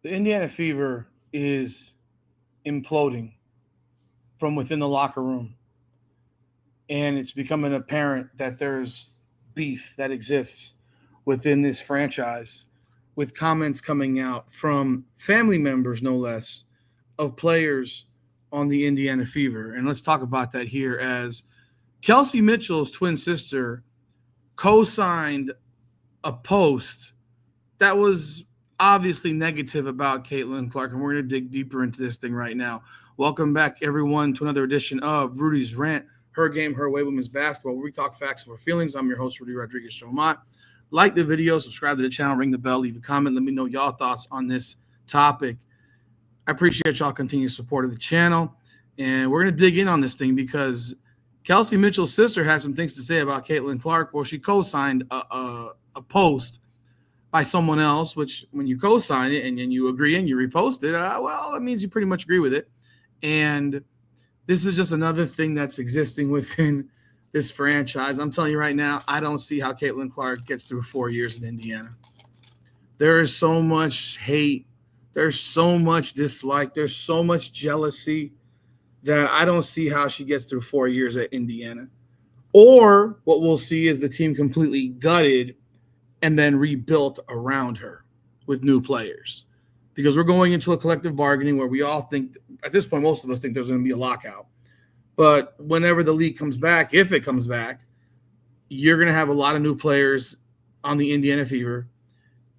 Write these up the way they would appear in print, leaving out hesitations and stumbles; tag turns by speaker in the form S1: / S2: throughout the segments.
S1: The Indiana Fever is imploding from within the locker room, and it's becoming apparent that there's beef that exists within this franchise, with comments coming out from family members, no less, of players on the Indiana Fever. And let's talk about that here as Kelsey Mitchell's twin sister co signed a post that was obviously negative about Caitlin Clark. And we're going to dig deeper into this thing right now. Welcome back, everyone, to another edition of Rudy's Rant, Her Game, Her Way Women's Basketball, where we talk facts over feelings. I'm your host, Rudy Rodriguez-Chomont. Like the video, subscribe to the channel, ring the bell, leave a comment. Let me know y'all thoughts on this topic. I appreciate y'all continued support of the channel. And we're going to dig in on this thing because Kelsey Mitchell's sister had some things to say about Caitlin Clark. Well, she co-signed a post by someone else, which when you co-sign it and then you agree and you repost it, well, that means you pretty much agree with it. And this is just another thing that's existing within this franchise. I'm telling you right now, I don't see how Caitlin Clark gets through 4 years in Indiana. There is so much hate. There's so much dislike. There's so much jealousy that I don't see how she gets through 4 years at Indiana. Or what we'll see is the team completely gutted and then rebuilt around her with new players. Because we're going into a collective bargaining where we all think, at this point, most of us think there's going to be a lockout. But whenever the league comes back, if it comes back, you're going to have a lot of new players on the Indiana Fever,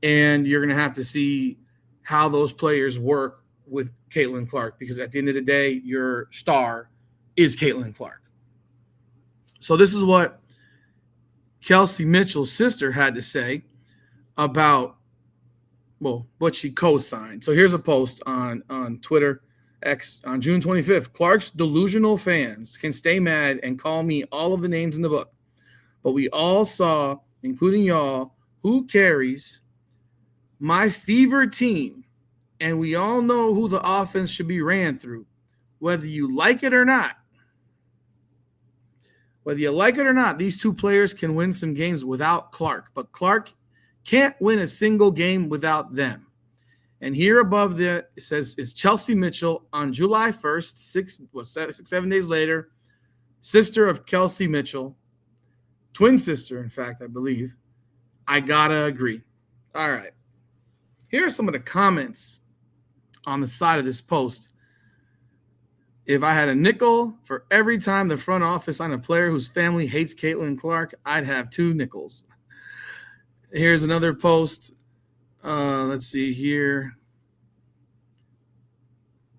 S1: and you're going to have to see how those players work with Caitlin Clark, because at the end of the day, your star is Caitlin Clark. So this is what Kelsey Mitchell's sister had to say about, well, what she co-signed. So here's a post on Twitter, X, on June 25th. Clark's delusional fans can stay mad and call me all of the names in the book, but we all saw, including y'all, who carries my Fever team, and we all know who the offense should be ran through, whether you like it or not. Whether you like it or not, these two players can win some games without Clark, but Clark can't win a single game without them. And here above there, it says, it's Chelsea Mitchell on July 1st, 7 days later, sister of Kelsey Mitchell, twin sister, in fact, I believe. I gotta agree. All right. Here are some of the comments on the side of this post. If I had a nickel for every time the front office signed a player whose family hates Caitlin Clark, I'd have 2 nickels. Here's another post. Let's see here.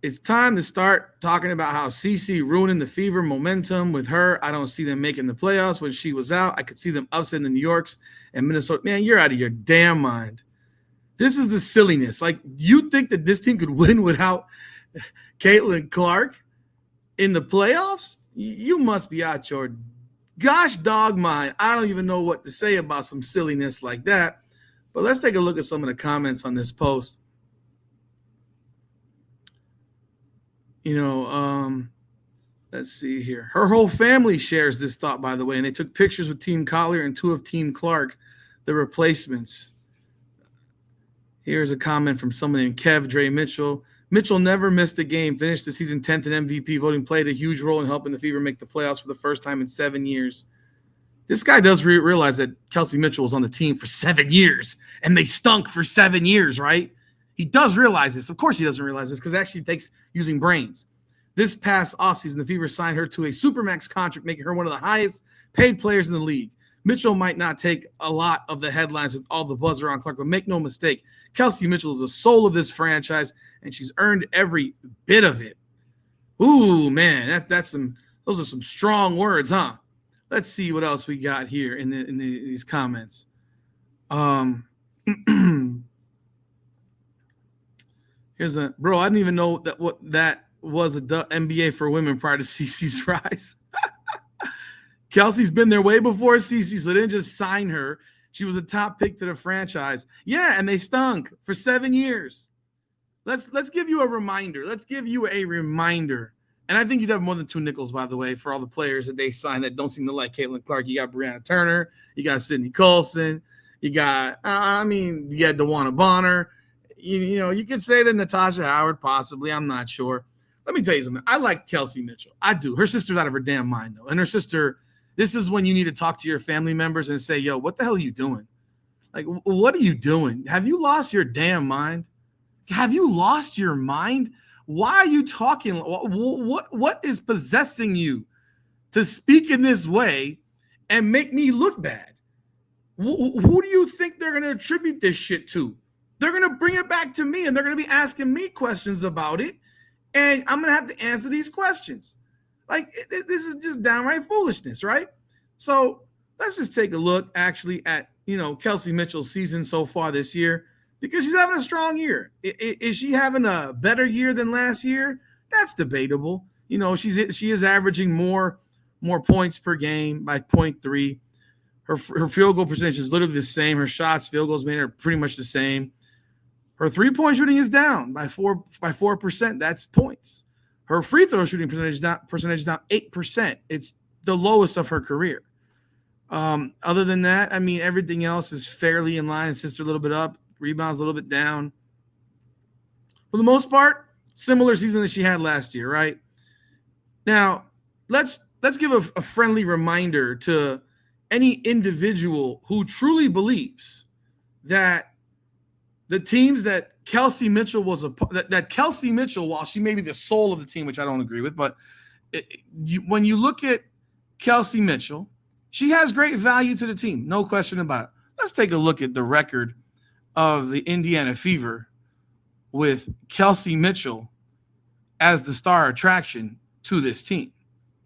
S1: It's time to start talking about how CC ruining the Fever momentum with her. I don't see them making the playoffs. When she was out, I could see them upsetting the New Yorks and Minnesota. Man, you're out of your damn mind. This is the silliness. Like, you think that this team could win without Caitlin Clark in the playoffs? You must be out your gosh dog mind. I don't even know what to say about some silliness like that. But let's take a look at some of the comments on this post. Let's see here. Her whole family shares this thought, by the way, and they took pictures with Team Collier and 2 of Team Clark, the replacements. Here's a comment from someone named Kev Dre Mitchell. Mitchell never missed a game, finished the season 10th in MVP voting, played a huge role in helping the Fever make the playoffs for the first time in 7 years. This guy does realize that Kelsey Mitchell was on the team for 7 years, and they stunk for 7 years, right? He does realize this. Of course he doesn't realize this, because it actually takes using brains. This past offseason, the Fever signed her to a Supermax contract, making her one of the highest paid players in the league. Mitchell might not take a lot of the headlines with all the buzz around Clark, but make no mistake, Kelsey Mitchell is the soul of this franchise, and she's earned every bit of it. Ooh, man, those are some strong words, huh? Let's see what else we got here in these comments. Here's I didn't even know that was a NBA for women prior to CC's rise. Kelsey's been there way before CC, so they didn't just sign her. She was a top pick to the franchise. Yeah, and they stunk for 7 years. Let's give you a reminder. And I think you'd have more than 2 nickels, by the way, for all the players that they signed that don't seem to like Caitlin Clark. You got Brianna Turner. You got Sydney Colson. You got, you got DeWanna Bonner. You could say that Natasha Howard, possibly. I'm not sure. Let me tell you something. I like Kelsey Mitchell. I do. Her sister's out of her damn mind, though. And her sister, this is when you need to talk to your family members and say, yo, what the hell are you doing? Like, what are you doing? Have you lost your damn mind? Have you lost your mind? Why are you talking? What is possessing you to speak in this way and make me look bad? Who do you think they're going to attribute this shit to? They're going to bring it back to me, and they're going to be asking me questions about it, and I'm going to have to answer these questions. Like, this is just downright foolishness, right? So let's just take a look actually at, Kelsey Mitchell's season so far this year, because she's having a strong year. Is she having a better year than last year? That's debatable. She is averaging more points per game by 0.3. Her field goal percentage is literally the same. Her shots, field goals made are pretty much the same. Her three-point shooting is down by 4%. That's points. Her free throw shooting percentage is down 8%. It's the lowest of her career. Other than that, I mean, everything else is fairly in line. Assists are a little bit up, rebounds a little bit down. For the most part, similar season that she had last year, right? Now, let's give a friendly reminder to any individual who truly believes that the teams that Kelsey Mitchell that Kelsey Mitchell, while she may be the soul of the team, which I don't agree with, but when you look at Kelsey Mitchell, she has great value to the team, no question about it. Let's take a look at the record of the Indiana Fever with Kelsey Mitchell as the star attraction to this team.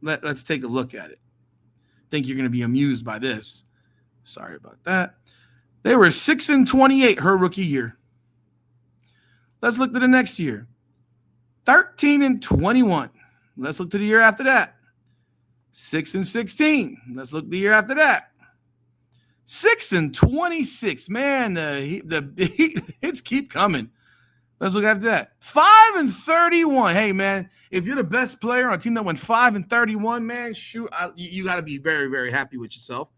S1: Let's take a look at it. I think you're going to be amused by this. Sorry about that. They were 6-28 her rookie year. Let's look to the next year. 13-21. Let's look to the year after that. 6-16. Let's look the year after that. 6-26. Man, the hits keep coming. Let's look after that. 5-31. Hey, man, if you're the best player on a team that went 5-31, man, shoot, you got to be very, very happy with yourself.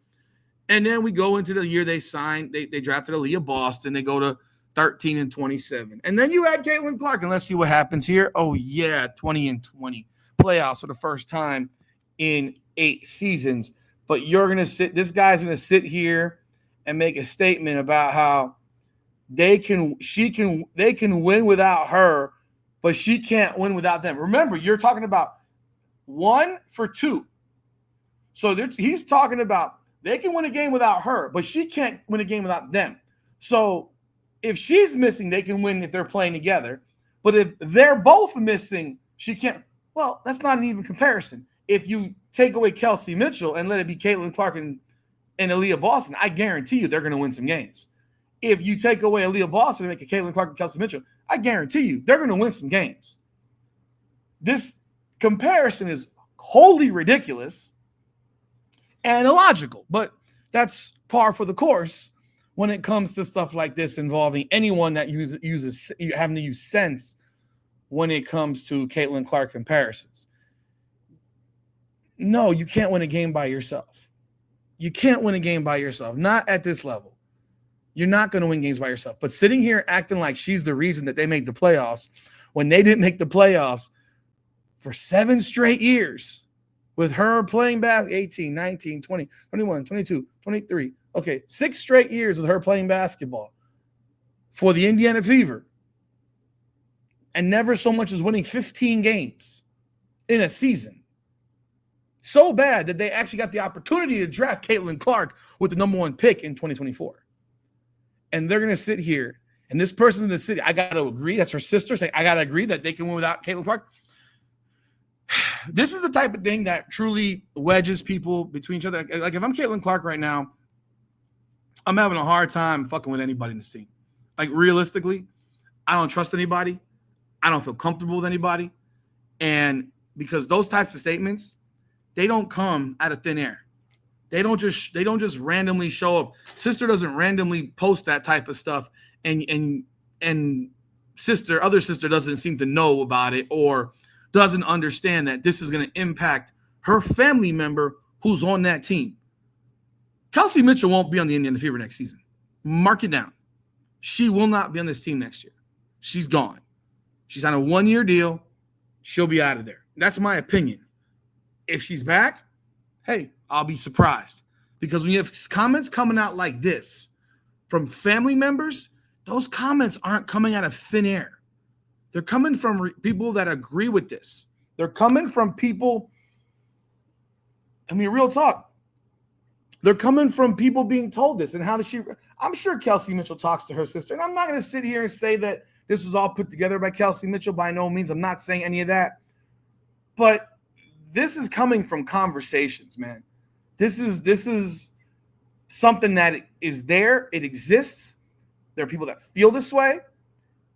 S1: And then we go into the year they signed. They drafted Aaliyah Boston. They go to 13-27. And then you add Caitlin Clark, and let's see what happens here. Oh, yeah, 20-20. Playoffs for the first time in 8 seasons. But this guy's going to sit here and make a statement about how they can win without her, but she can't win without them. Remember, you're talking about 1 for 2. So he's talking about they can win a game without her, but she can't win a game without them. So if she's missing, they can win if they're playing together. But if they're both missing, she can't. Well, that's not an even comparison. If you take away Kelsey Mitchell and let it be Caitlin Clark and Aaliyah Boston, I guarantee you they're going to win some games. If you take away Aaliyah Boston and make it Caitlin Clark and Kelsey Mitchell, I guarantee you they're going to win some games. This comparison is wholly ridiculous and illogical, but that's par for the course when it comes to stuff like this involving anyone that uses having to use sense when it comes to Caitlin Clark comparisons. No, you can't win a game by yourself. You can't win a game by yourself, not at this level. You're not going to win games by yourself. But sitting here acting like she's the reason that they made the playoffs when they didn't make the playoffs for 7 straight years with her playing 18, 19, 20, 21, 22, 23. Okay, 6 straight years with her playing basketball for the Indiana Fever and never so much as winning 15 games in a season. So bad that they actually got the opportunity to draft Caitlin Clark with the number 1 pick in 2024. And they're going to sit here, and this person's in the city. I got to agree. That's her sister saying, I got to agree that they can win without Caitlin Clark. This is the type of thing that truly wedges people between each other. Like if I'm Caitlin Clark right now, I'm having a hard time fucking with anybody in this team. Like realistically, I don't trust anybody. I don't feel comfortable with anybody. And because those types of statements, they don't come out of thin air. They don't just randomly show up. Sister doesn't randomly post that type of stuff, and other sister doesn't seem to know about it or doesn't understand that this is going to impact her family member who's on that team. Kelsey Mitchell won't be on the Indiana Fever next season. Mark it down. She will not be on this team next year. she's gone. She's on a 1-year deal. She'll be out of there. That's my opinion. If she's back, hey, I'll be surprised. Because when you have comments coming out like this from family members, those comments aren't coming out of thin air. They're coming from people that agree with this. They're coming from people, I mean, real talk. They're coming from people being told this and how I'm sure Kelsey Mitchell talks to her sister. And I'm not going to sit here and say that this was all put together by Kelsey Mitchell. By no means. I'm not saying any of that. But this is coming from conversations, man. This is something that is there. It exists. There are people that feel this way.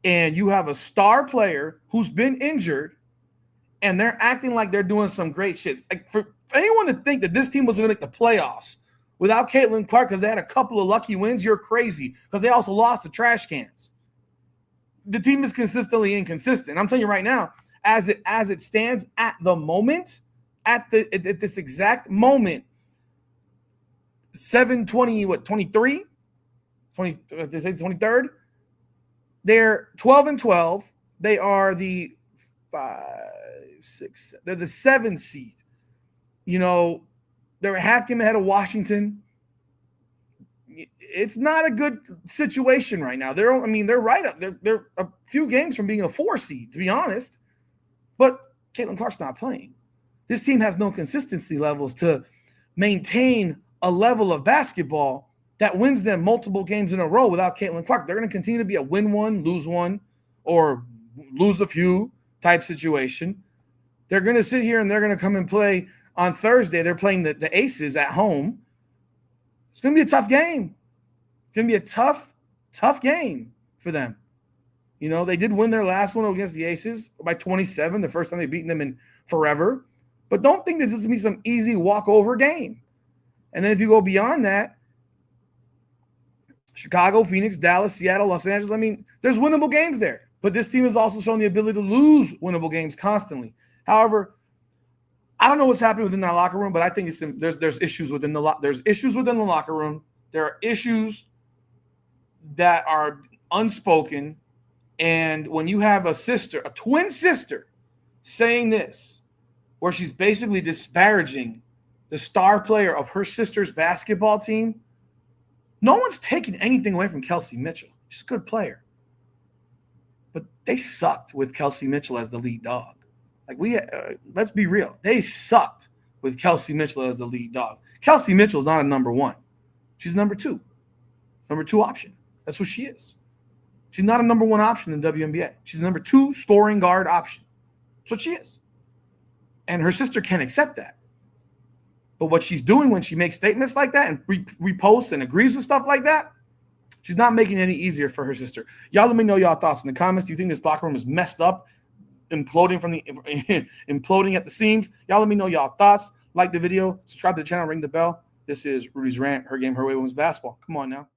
S1: And you have a star player who's been injured, and they're acting like they're doing some great shit. Like for anyone to think that this team was going to make the playoffs without Caitlin Clark because they had a couple of lucky wins, you're crazy. Because they also lost the trash cans. The team is consistently inconsistent. I'm telling you right now, as it stands at the moment, at this exact moment, 23rd. They're 12-12. They are the 5-6. They're the 7th seed. You know, they're a half game ahead of Washington. It's not a good situation right now. They're right up. They're a few games from being a 4 seed, to be honest. But Caitlin Clark's not playing. This team has no consistency levels to maintain a level of basketball that wins them multiple games in a row without Caitlin Clark. They're going to continue to be a win one, lose one, or lose a few type situation. They're going to sit here and they're going to come and play on Thursday. They're playing the Aces at home. It's going to be a tough game. It's going to be a tough game for them. You know, they did win their last one against the Aces by 27, the first time they've beaten them in forever. But don't think this is going to be some easy walkover game. And then if you go beyond that, Chicago, Phoenix, Dallas, Seattle, Los Angeles. I mean, there's winnable games there. But this team has also shown the ability to lose winnable games constantly. However, I don't know what's happening within that locker room, but I think there's issues within the locker room. There are issues that are unspoken. And when you have a twin sister, saying this, where she's basically disparaging the star player of her sister's basketball team, no one's taking anything away from Kelsey Mitchell. She's a good player. But they sucked with Kelsey Mitchell as the lead dog. Like let's be real. They sucked with Kelsey Mitchell as the lead dog. Kelsey Mitchell's not a number 1. She's number 2. Number 2 option. That's what she is. She's not a number 1 option in the WNBA. She's a number 2 scoring guard option. That's what she is. And her sister can't accept that. But what she's doing when she makes statements like that and reposts and agrees with stuff like that, she's not making it any easier for her sister. Y'all let me know y'all thoughts in the comments. Do you think this locker room is messed up, imploding at the seams? Y'all let me know y'all thoughts. Like the video, subscribe to the channel, ring the bell. This is Rudy's Rant, Her Game, Her Way Women's Basketball. Come on now.